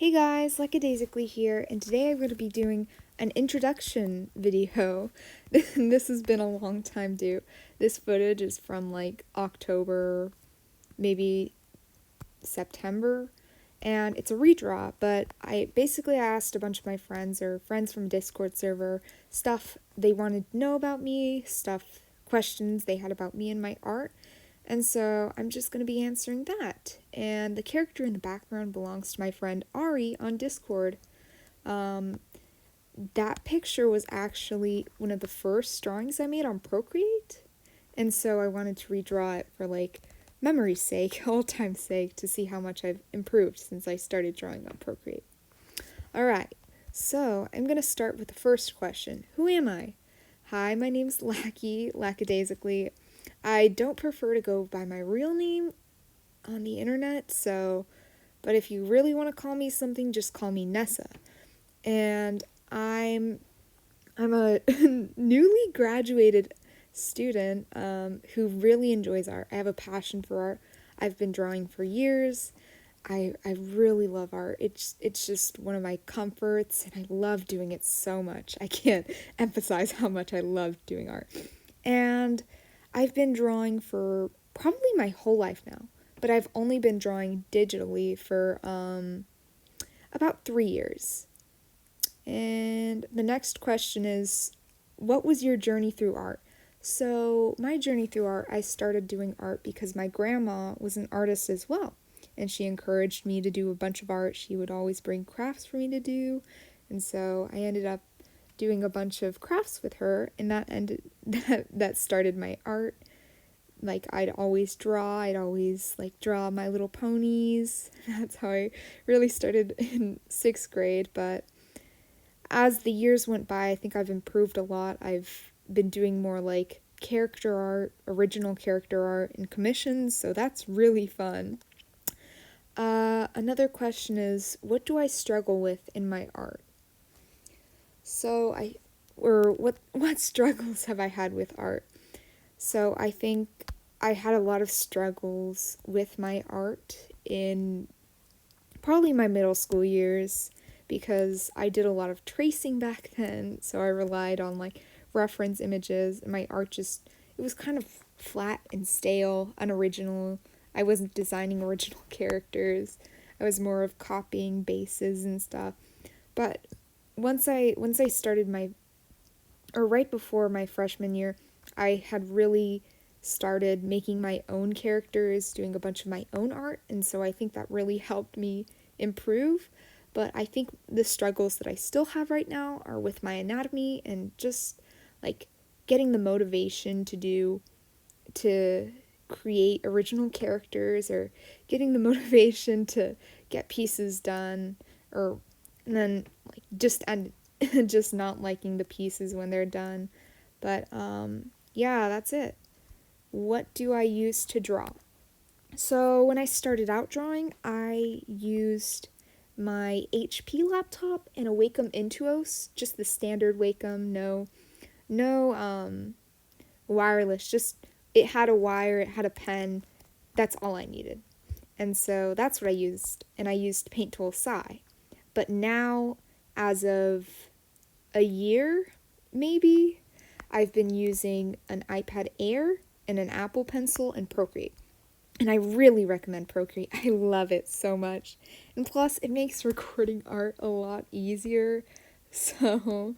Hey guys, Lackadaisically here, and today I'm going to be doing an introduction video. This has been a long time due. This footage is from like October, maybe September, and it's a redraw, but I basically asked a bunch of my friends or friends from Discord server stuff they wanted to know about me, questions they had about me and my art. And so I'm just going to be answering that. And the character in the background belongs to my friend Ari on Discord. That picture was actually one of the first drawings I made on Procreate. And so I wanted to redraw it for like memory's sake, old time's sake, to see how much I've improved since I started drawing on Procreate. Alright, so I'm going to start with the first question. Who am I? Hi, my name's Lacky, Lackadaisically. I don't prefer to go by my real name on the internet, but if you really want to call me something, just call me Nessa. And I'm a newly graduated student who really enjoys art. I have a passion for art. I've been drawing for years. I really love art. It's just one of my comforts, and I love doing it so much. I can't emphasize how much I love doing art. And I've been drawing for probably my whole life now, but I've only been drawing digitally for about 3 years. And the next question is, what was your journey through art? So my journey through art, I started doing art because my grandma was an artist as well, and she encouraged me to do a bunch of art. She would always bring crafts for me to do, and so I ended up doing a bunch of crafts with her, and that started my art. Like, I'd always draw My Little Ponies. That's how I really started in 6th grade, but as the years went by, I think I've improved a lot. I've been doing more like character art, original character art, and commissions, so that's really fun. Another question is, what do I struggle with in my art? What struggles have I had with art? So I think I had a lot of struggles with my art in probably my middle school years because I did a lot of tracing back then, so I relied on like reference images, and my art it was kind of flat and stale, unoriginal. I wasn't designing original characters. I was more of copying bases and stuff. But once I started right before my freshman year, I had really started making my own characters, doing a bunch of my own art, and so I think that really helped me improve. But I think the struggles that I still have right now are with my anatomy and just like getting the motivation to create original characters, or getting the motivation to get pieces done, and then like just not liking the pieces when they're done. But yeah, that's it. What do I use to draw? So when I started out drawing, I used my HP laptop and a Wacom Intuos, just the standard Wacom, no wireless, just it had a wire, it had a pen, that's all I needed. And so that's what I used, and I used Paint Tool Psi. But now, as of a year, maybe, I've been using an iPad Air and an Apple Pencil and Procreate. And I really recommend Procreate. I love it so much. And plus, it makes recording art a lot easier. So,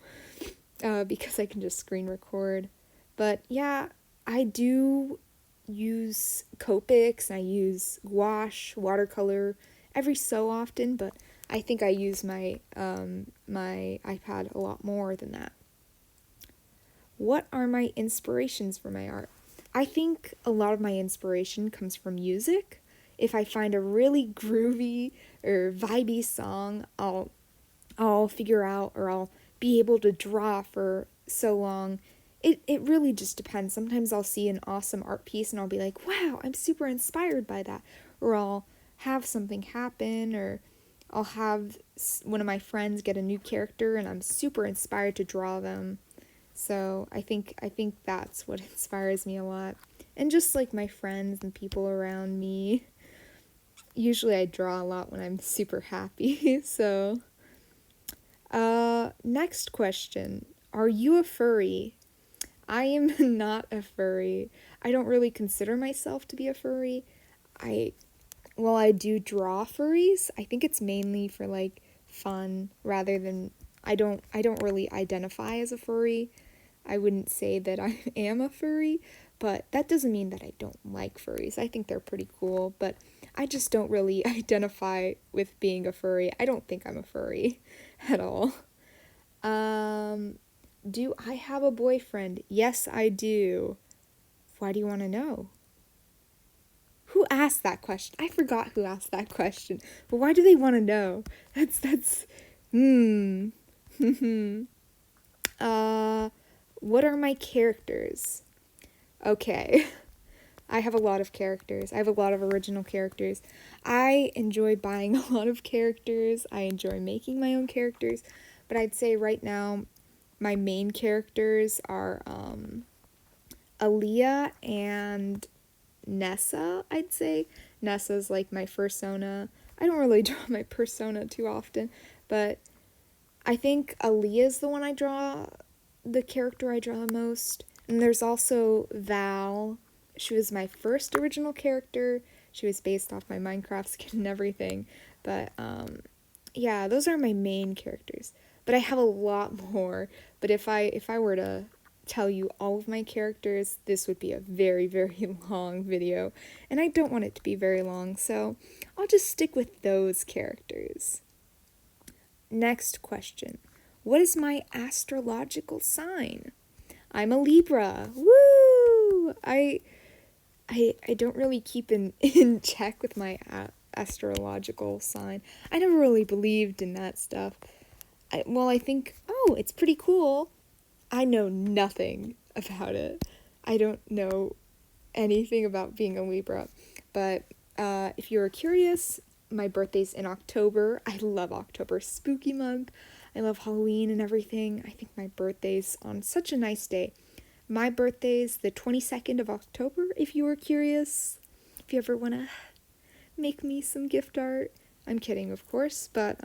because I can just screen record. But yeah, I do use Copics, I use gouache, watercolor every so often, but I think I use my iPad a lot more than that. What are my inspirations for my art? I think a lot of my inspiration comes from music. If I find a really groovy or vibey song, I'll figure out, or I'll be able to draw for so long. It really just depends. Sometimes I'll see an awesome art piece and I'll be like, wow, I'm super inspired by that. Or I'll have something happen, or I'll have one of my friends get a new character and I'm super inspired to draw them. So I think that's what inspires me a lot. And just like my friends and people around me. usually I draw a lot when I'm super happy. So, next question. Are you a furry? I am not a furry. I don't really consider myself to be a furry. I Well, I do draw furries. I think it's mainly for like fun rather than I don't really identify as a furry. I wouldn't say that I am a furry, but that doesn't mean that I don't like furries. I think they're pretty cool, but I just don't really identify with being a furry. I don't think I'm a furry at all. Um, do I have a boyfriend? Yes, I do. Why do you want to know? Who asked that question? I forgot who asked that question. But why do they want to know? That's hmm. uh what are my characters? Okay. I have a lot of characters. I have a lot of original characters. I enjoy buying a lot of characters. I enjoy making my own characters. But I'd say right now my main characters are Aaliyah and Nessa, I'd say. Nessa's like my persona. I don't really draw my persona too often, but I think Aaliyah's the one the character I draw the most. And there's also Val. She was my first original character. She was based off my Minecraft skin and everything. But yeah, those are my main characters. But I have a lot more. But if I were to tell you all of my characters, this would be a very, very long video. And I don't want it to be very long, so I'll just stick with those characters. Next question. What is my astrological sign? I'm a Libra. Woo! I don't really keep in check with my astrological sign. I never really believed in that stuff. I think, oh, it's pretty cool. I know nothing about it. I don't know anything about being a Libra. But if you're curious, my birthday's in October. I love October, spooky month. I love Halloween and everything. I think my birthday's on such a nice day. My birthday's the 22nd of October, if you were curious. If you ever want to make me some gift art. I'm kidding, of course, but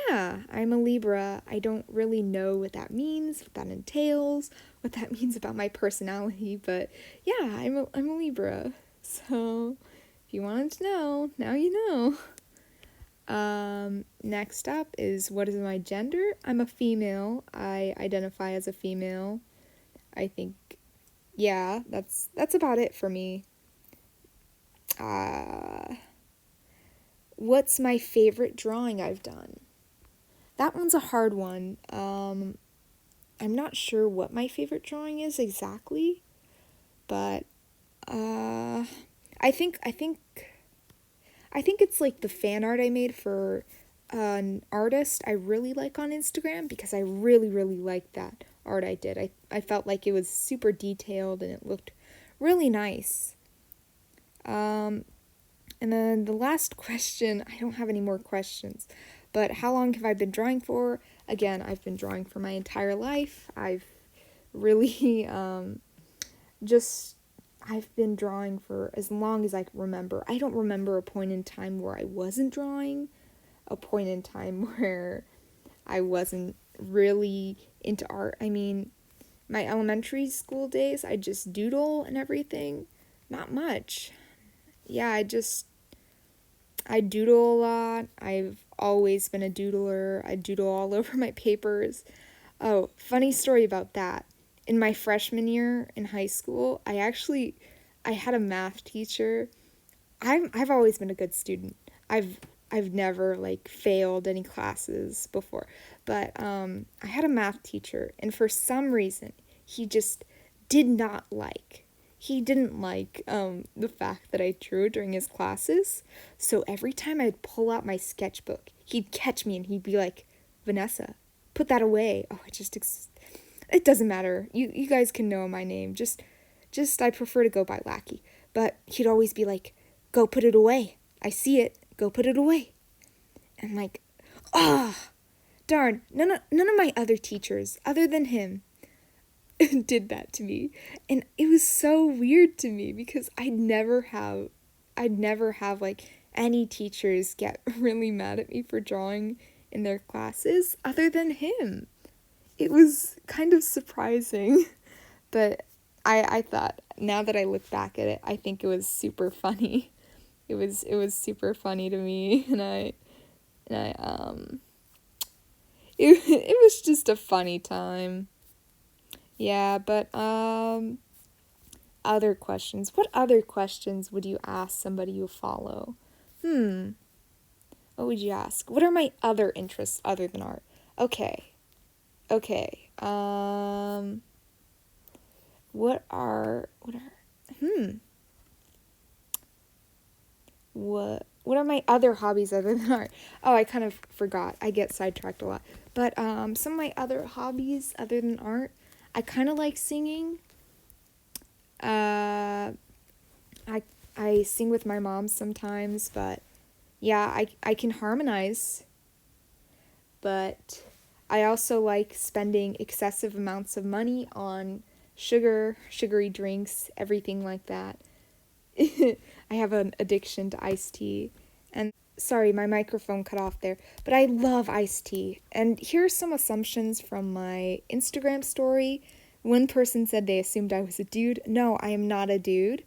yeah, I'm a Libra. I don't really know what that means, what that entails, what that means about my personality, but yeah, I'm a Libra. So, if you wanted to know, now you know. Next up is what is my gender? I'm a female. I identify as a female. I think, yeah, that's about it for me. What's my favorite drawing I've done? That one's a hard one. I'm not sure what my favorite drawing is exactly, but I think it's like the fan art I made for an artist I really like on Instagram, because I really, really liked that art I did. I felt like it was super detailed and it looked really nice. And then the last question, I don't have any more questions, but how long have I been drawing for? Again, I've been drawing for my entire life. I've really I've been drawing for as long as I can remember. I don't remember a point in time where I wasn't drawing, a point in time where I wasn't really into art. I mean, my elementary school days, I just doodle and everything. Not much. Yeah, I doodle a lot. I've always been a doodler. I doodle all over my papers. Oh, funny story about that. In my freshman year in high school, I had a math teacher. I've always been a good student. I've never like failed any classes before. But I had a math teacher, and for some reason, he just didn't like the fact that I drew during his classes. So every time I'd pull out my sketchbook, he'd catch me and he'd be like, "Vanessa, put that away." Oh, it doesn't matter. You guys can know my name. Just I prefer to go by Lacky. But he'd always be like, "Go put it away. I see it. Go put it away." And like, ah, darn. None of my other teachers, other than him, did that to me. And it was so weird to me because I never have I'd never have like any teachers get really mad at me for drawing in their classes other than him. It was kind of surprising, but I thought, now that I look back at it, I think it was super funny. It was super funny to me, and I it was just a funny time. Yeah, but other questions. What other questions would you ask somebody you follow? What would you ask? What are my other interests other than art? Okay. Okay. What are what are my other hobbies other than art? Oh, I kind of forgot. I get sidetracked a lot. But some of my other hobbies other than art, I kind of like singing. I sing with my mom sometimes, but yeah, I can harmonize. But I also like spending excessive amounts of money on sugary drinks, everything like that. I have an addiction to iced tea. And sorry, my microphone cut off there, but I love iced tea. And here are some assumptions from my Instagram story. One person said they assumed I was a dude. No, I am not a dude.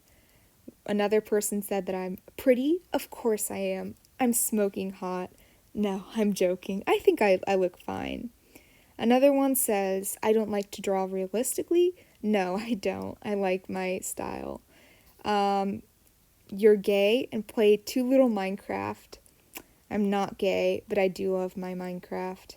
Another person said that I'm pretty. Of course I am. I'm smoking hot. No, I'm joking. I think I look fine. Another one says, I don't like to draw realistically. No, I don't. I like my style. You're gay and play too little Minecraft. I'm not gay, but I do love my Minecraft.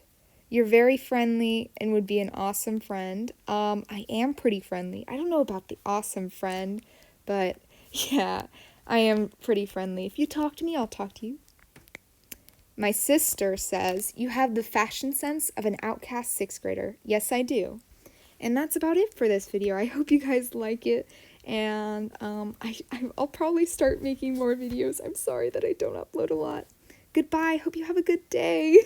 You're very friendly and would be an awesome friend. I am pretty friendly. I don't know about the awesome friend, but yeah, I am pretty friendly. If you talk to me, I'll talk to you. My sister says, you have the fashion sense of an outcast 6th grader. Yes, I do. And that's about it for this video. I hope you guys like it. And I'll probably start making more videos. I'm sorry that I don't upload a lot. Goodbye. Hope you have a good day.